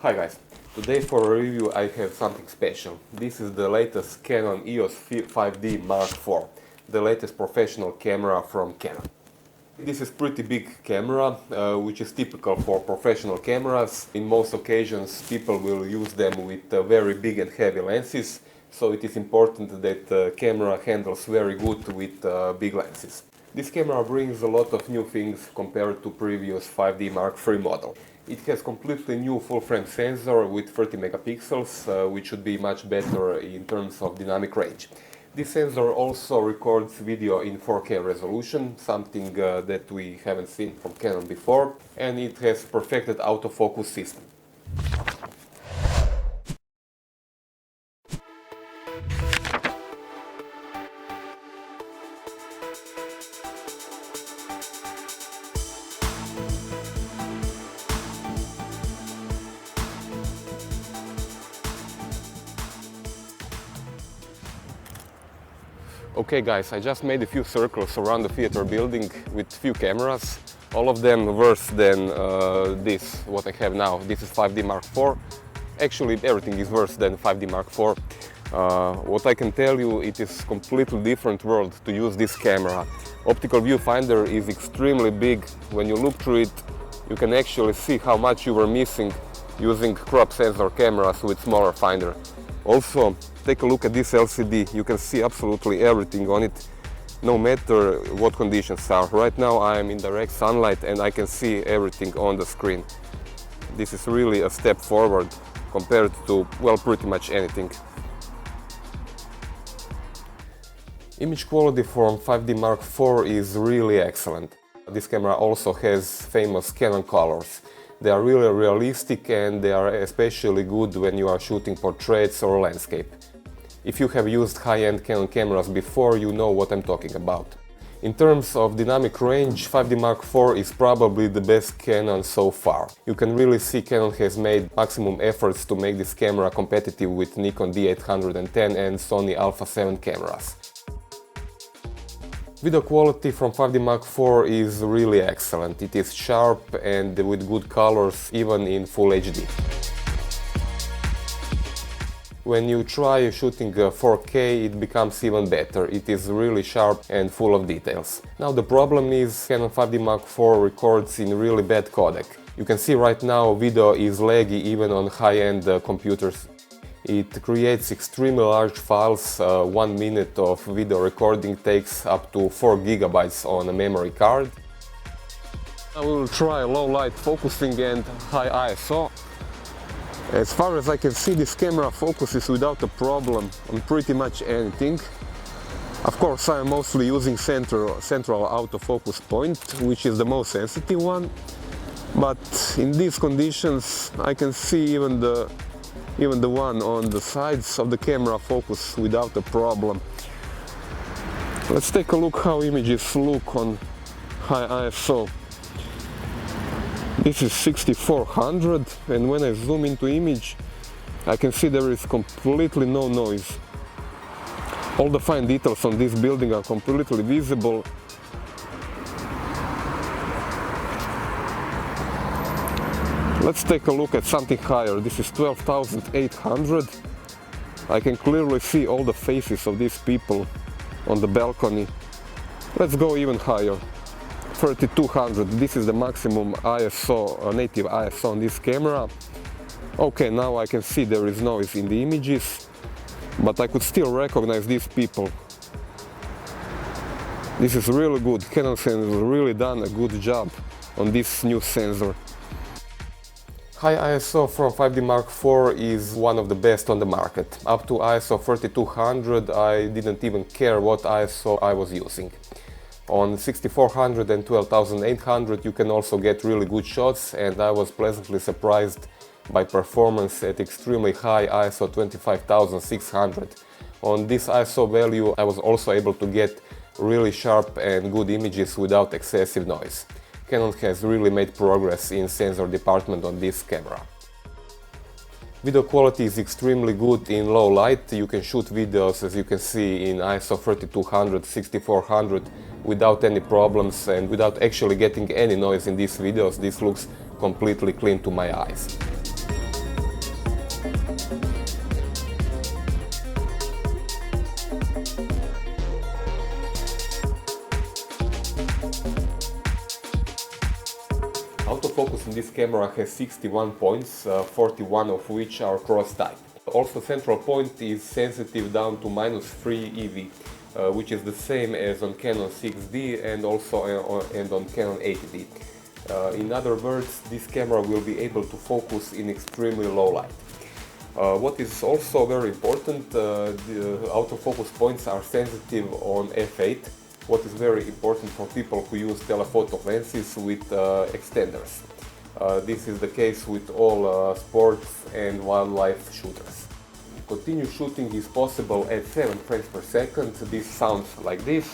Hi guys, today for a review I have something special. This is the latest Canon EOS 5D Mark IV, the latest professional camera from Canon. This is pretty big camera, which is typical for professional cameras. In most occasions people will use them with very big and heavy lenses, so it is important that the camera handles very good with big lenses. This camera brings a lot of new things compared to previous 5D Mark III model. It has completely new full-frame sensor with 30 megapixels, which should be much better in terms of dynamic range. This sensor also records video in 4K resolution, something that we haven't seen from Canon before, and it has perfected autofocus system. Okay guys, I just made a few circles around the theater building with few cameras, all of them worse than this, what I have now. This is 5D Mark IV. Actually everything is worse than 5D Mark IV. What I can tell you, it is completely different world to use this camera. Optical viewfinder is extremely big. When you look through it, you can actually see how much you were missing using crop sensor cameras with smaller finder. Also, take a look at this LCD. You can see absolutely everything on it, no matter what conditions are. Right now I am in direct sunlight and I can see everything on the screen. This is really a step forward compared to, well, pretty much anything. Image quality from 5D Mark IV is really excellent. This camera also has famous Canon colors. They are really realistic and they are especially good when you are shooting portraits or landscape. If you have used high-end Canon cameras before, you know what I'm talking about. In terms of dynamic range, 5D Mark IV is probably the best Canon so far. You can really see Canon has made maximum efforts to make this camera competitive with Nikon D810 and Sony Alpha 7 cameras. Video quality from 5D Mark IV is really excellent. It is sharp and with good colors, even in Full HD. When you try shooting 4K, it becomes even better. It is really sharp and full of details. Now the problem is Canon 5D Mark IV records in really bad codec. You can see right now video is laggy even on high-end computers. It creates extremely large files. 1 minute of video recording takes up to 4 gigabytes on a memory card. I will try low light focusing and high ISO. As far as I can see, this camera focuses without a problem on pretty much anything. Of course, I am mostly using central autofocus point, which is the most sensitive one. But in these conditions, I can see even the one on the sides of the camera focus without a problem. Let's take a look how images look on high ISO. This is 6400, and when I zoom into image, I can see there is completely no noise. All the fine details on this building are completely visible. Let's take a look at something higher. This is 12,800. I can clearly see all the faces of these people on the balcony. Let's go even higher. 3,200. This is the maximum ISO, native ISO on this camera. Okay, now I can see there is noise in the images, but I could still recognize these people. This is really good. Canon has really done a good job on this new sensor. High ISO from 5D Mark IV is one of the best on the market. Up to ISO 3200 I didn't even care what ISO I was using. On 6400 and 12800 you can also get really good shots, and I was pleasantly surprised by performance at extremely high ISO 25600. On this ISO value I was also able to get really sharp and good images without excessive noise. Canon has really made progress in sensor department on this camera. Video quality is extremely good in low light. You can shoot videos, as you can see, in ISO 3200, 6400 without any problems and without actually getting any noise in these videos. This looks completely clean to my eyes. autofocus in this camera has 61 points, 41 of which are cross-type. Also, central point is sensitive down to -3 EV, which is the same as on Canon 6D and also on Canon 80D. In other words, this camera will be able to focus in extremely low light. What is also very important, the autofocus points are sensitive on f8, what is very important for people who use telephoto lenses with extenders. This is the case with all sports and wildlife shooters. Continuous shooting is possible at 7 frames per second. This sounds like this.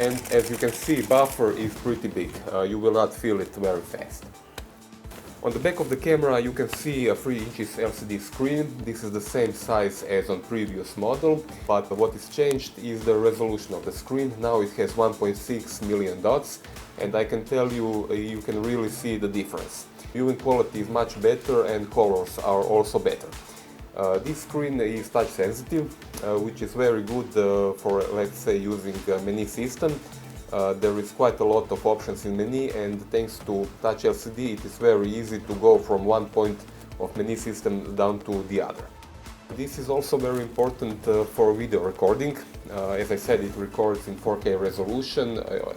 And as you can see, buffer is pretty big. You will not feel it very fast. On the back of the camera you can see a 3 inches LCD screen. This is the same size as on previous model, but what is changed is the resolution of the screen. Now it has 1.6 million dots, and I can tell you, you can really see the difference. Viewing quality is much better and colors are also better. This screen is touch sensitive, which is very good for, let's say, using menu system. There is quite a lot of options in menu, and thanks to touch LCD it is very easy to go from one point of menu system down to the other. This is also very important for video recording. As I said, it records in 4K resolution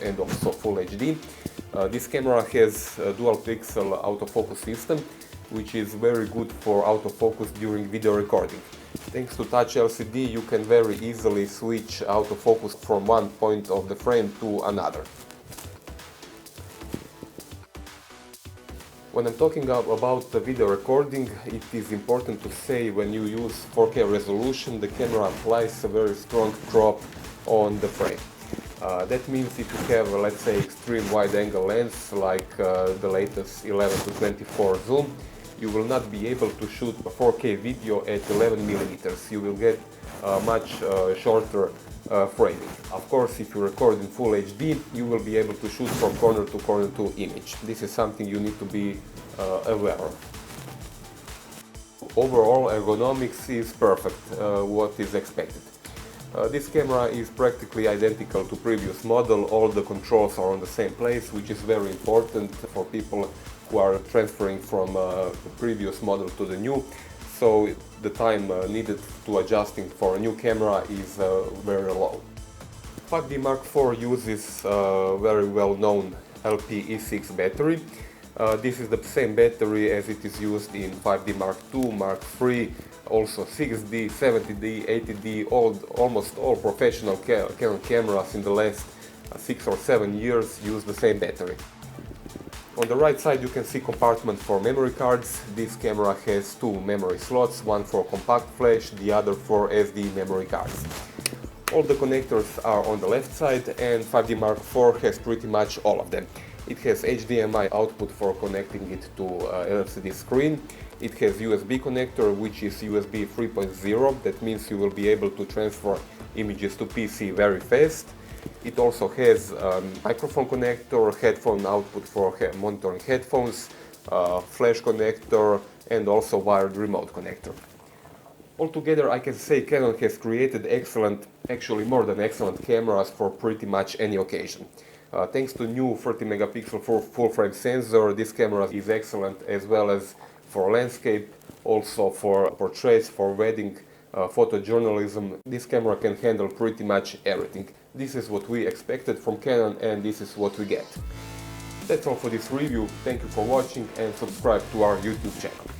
and also Full HD. This camera has a dual pixel autofocus system, which is very good for autofocus during video recording. Thanks to touch LCD you can very easily switch autofocus from one point of the frame to another. When I'm talking about the video recording, it is important to say when you use 4K resolution, the camera applies a very strong crop on the frame. That means if you have, let's say, extreme wide angle lens like the latest 11-24 zoom, you will not be able to shoot a 4K video at 11mm. You will get much shorter framing. Of course, if you record in Full HD, you will be able to shoot from corner to image. This is something you need to be aware of. Overall, ergonomics is perfect, what is expected. This camera is practically identical to previous model. All the controls are on the same place, which is very important for people who are transferring from the previous model to the new. So the time needed to adjusting for a new camera is very low. 5D Mark IV uses very well-known LPE6 battery. This is the same battery as it is used in 5D Mark II, Mark III, also 6D, 70D, 80D, almost all professional Canon cameras in the last 6 or 7 years use the same battery. On the right side you can see compartment for memory cards. This camera has 2 memory slots, one for compact flash, the other for SD memory cards. All the connectors are on the left side, and 5D Mark IV has pretty much all of them. It has HDMI output for connecting it to LCD screen. It has USB connector, which is USB 3.0. That means you will be able to transfer images to PC very fast. It also has a microphone connector, headphone output for monitoring headphones, flash connector, and also wired remote connector. Altogether, I can say Canon has created excellent, actually more than excellent cameras for pretty much any occasion. Thanks to new 30 megapixel full frame sensor, this camera is excellent as well as for landscape, also for portraits, for wedding, photojournalism. This camera can handle pretty much everything. This is what we expected from Canon, and this is what we get. That's all for this review. Thank you for watching and subscribe to our YouTube channel.